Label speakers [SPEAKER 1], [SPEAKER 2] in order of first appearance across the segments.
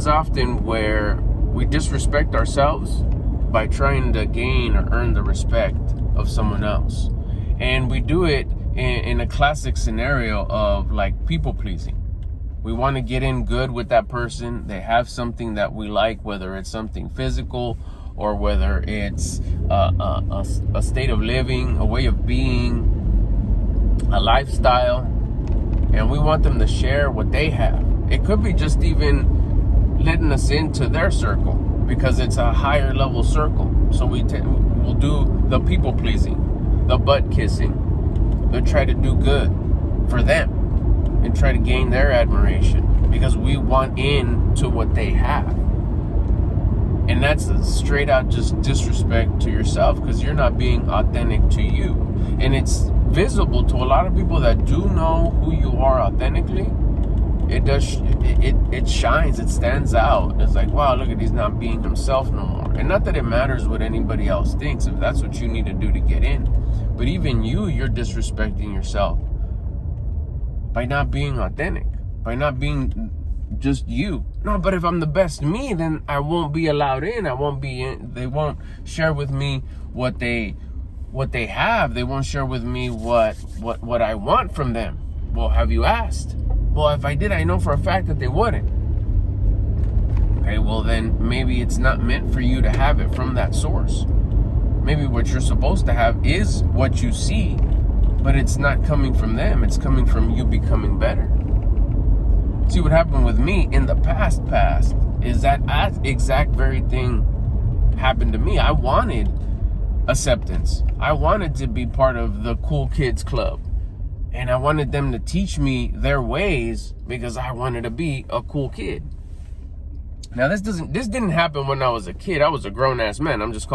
[SPEAKER 1] happens often where we disrespect ourselves by trying to gain or earn the respect of someone else. And we do it in a classic scenario of like people pleasing. We want to get in good with that person. They have something that we like, whether it's something physical or whether it's a state of living, a way of being, a lifestyle. And we want them to share what they have. It could be just even letting us into their circle because it's a higher level circle. So we'll do the people pleasing, the butt kissing. We'll try to do good for them and try to gain their admiration because we want in to what they have. And that's a straight out just disrespect to yourself because you're not being authentic to you. And it's visible to a lot of people that do know who you are authentically. It shines, it stands out. It's like, wow, look at, he's not being himself no more. And not that it matters what anybody else thinks, if that's what you need to do to get in. But even you're disrespecting yourself by not being authentic, by not being just you. No, but if I'm the best me, then I won't be allowed in. I won't be in. They won't share with me what they have. They won't share with me what I want from them. Well, have you asked? Well, if I did, I know for a fact that they wouldn't. Okay, well then maybe it's not meant for you to have it from that source. Maybe what you're supposed to have is what you see, but it's not coming from them. It's coming from you becoming better. See, what happened with me in the past is that exact very thing happened to me. I wanted acceptance. I wanted to be part of the cool kids club. And I wanted them to teach me their ways because I wanted to be a cool kid. Now this didn't happen when I was a kid. I was a grown ass man. I'm just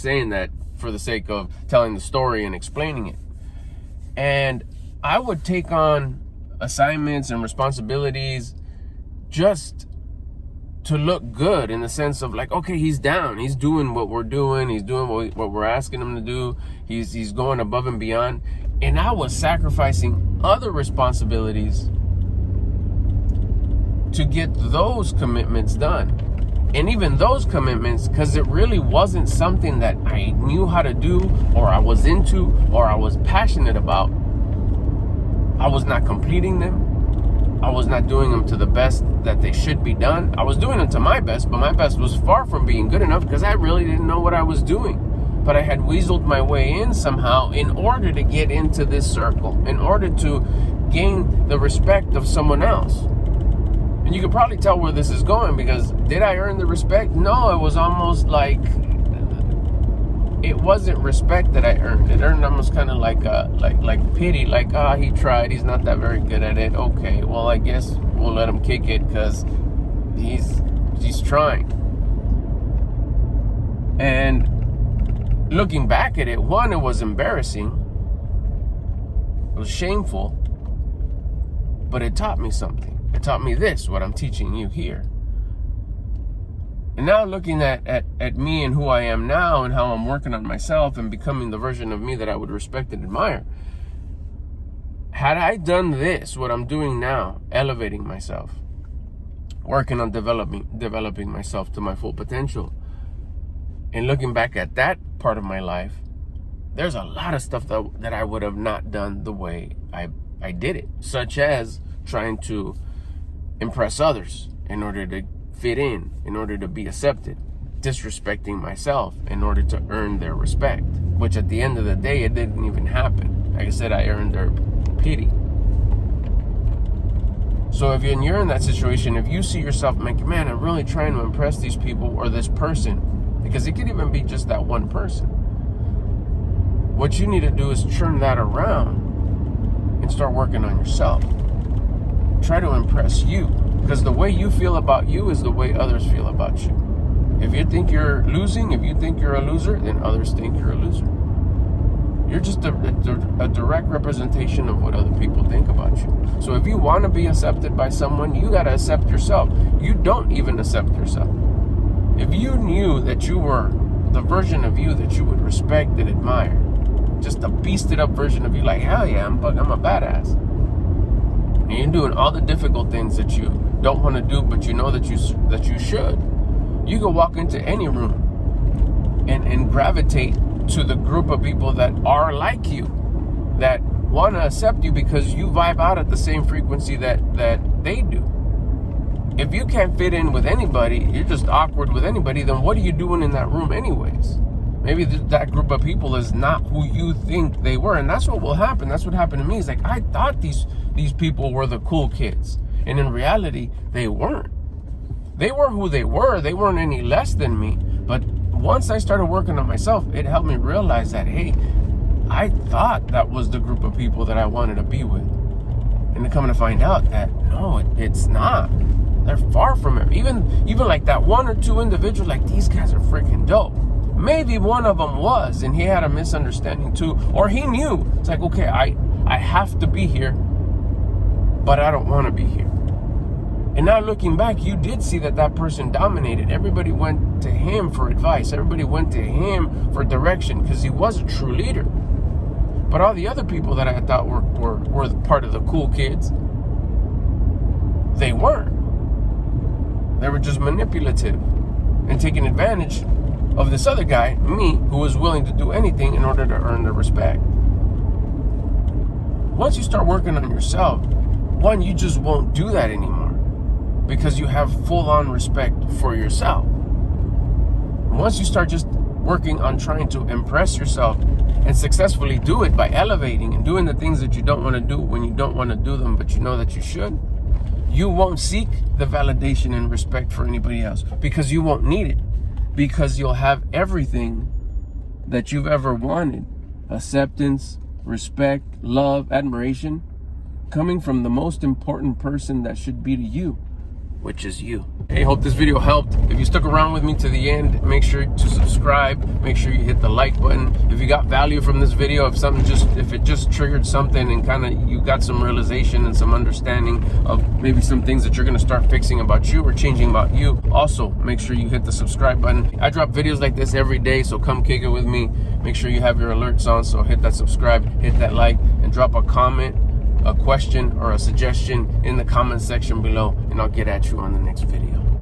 [SPEAKER 1] saying that for the sake of telling the story and explaining it. And I would take on assignments and responsibilities just to look good, in the sense of like, okay, he's down, he's doing what we're doing, he's doing what we're asking him to do, he's going above and beyond. And I was sacrificing other responsibilities to get those commitments done. And even those commitments, because it really wasn't something that I knew how to do, or I was into, or I was passionate about, I was not completing them. I was not doing them to the best that they should be done. I was doing them to my best, but my best was far from being good enough because I really didn't know what I was doing. But I had weaseled my way in somehow in order to get into this circle, in order to gain the respect of someone else. And you can probably tell where this is going, because did I earn the respect? No, it was almost like, it wasn't respect that I earned. It earned almost kind of like pity, like, he tried, he's not that very good at it. Okay, well, I guess we'll let him kick it because he's trying. And looking back at it, one, it was embarrassing. It was shameful. But it taught me something. It taught me this, what I'm teaching you here. And now looking at me and who I am now and how I'm working on myself and becoming the version of me that I would respect and admire. Had I done this, what I'm doing now, elevating myself, working on developing myself to my full potential, and looking back at that part of my life, there's a lot of stuff that I would have not done the way I did it, such as trying to impress others in order to fit in order to be accepted, disrespecting myself in order to earn their respect, which at the end of the day, it didn't even happen. Like I said, I earned their pity. So if you're in that situation, if you see yourself like, man, I'm really trying to impress these people or this person, because it could even be just that one person, what you need to do is turn that around and start working on yourself. Try to impress you, because the way you feel about you is the way others feel about you. If you think you're losing, if you think you're a loser, then others think you're a loser. You're just a direct representation of what other people think about you. So if you want to be accepted by someone, you got to accept yourself. You don't even accept yourself. If you knew that you were the version of you that you would respect and admire, just a beasted up version of you, like, hell yeah, I'm a badass. And you're doing all the difficult things that you don't want to do, but you know that you should. You can walk into any room and gravitate to the group of people that are like you, that want to accept you because you vibe out at the same frequency that they do. If you can't fit in with anybody, you're just awkward with anybody, then what are you doing in that room anyways? Maybe that group of people is not who you think they were, and that's what will happen. That's what happened to me. It's like, I thought these people were the cool kids, and in reality, they weren't. They were who they were. They weren't any less than me. But once I started working on myself, it helped me realize that, hey, I thought that was the group of people that I wanted to be with. And to come to find out that, no, it's not. They're far from it. Even like that one or two individuals, like, these guys are freaking dope. Maybe one of them was, and he had a misunderstanding too, or he knew. It's like, okay, I have to be here, but I don't want to be here. And now looking back, you did see that person dominated. Everybody went to him for advice. Everybody went to him for direction because he was a true leader. But all the other people that I thought were part of the cool kids, they weren't. They were just manipulative and taking advantage of this other guy, me, who was willing to do anything in order to earn their respect. Once you start working on yourself, one, you just won't do that anymore because you have full-on respect for yourself. Once you start just working on trying to impress yourself and successfully do it by elevating and doing the things that you don't want to do when you don't want to do them, but you know that you should, you won't seek the validation and respect for anybody else because you won't need it, because you'll have everything that you've ever wanted: acceptance, respect, love, admiration, coming from the most important person that should be to you, which is you. Hey, hope this video helped. If you stuck around with me to the end, make sure to subscribe. Make sure you hit the like button. If you got value from this video, if it just triggered something and kind of you got some realization and some understanding of maybe some things that you're going to start fixing about you or changing about you, also make sure you hit the subscribe button. I drop videos like this every day, so come kick it with me. Make sure you have your alerts on, so hit that subscribe, hit that like, and drop a comment, a question, or a suggestion in the comment section below, and I'll get at you on the next video.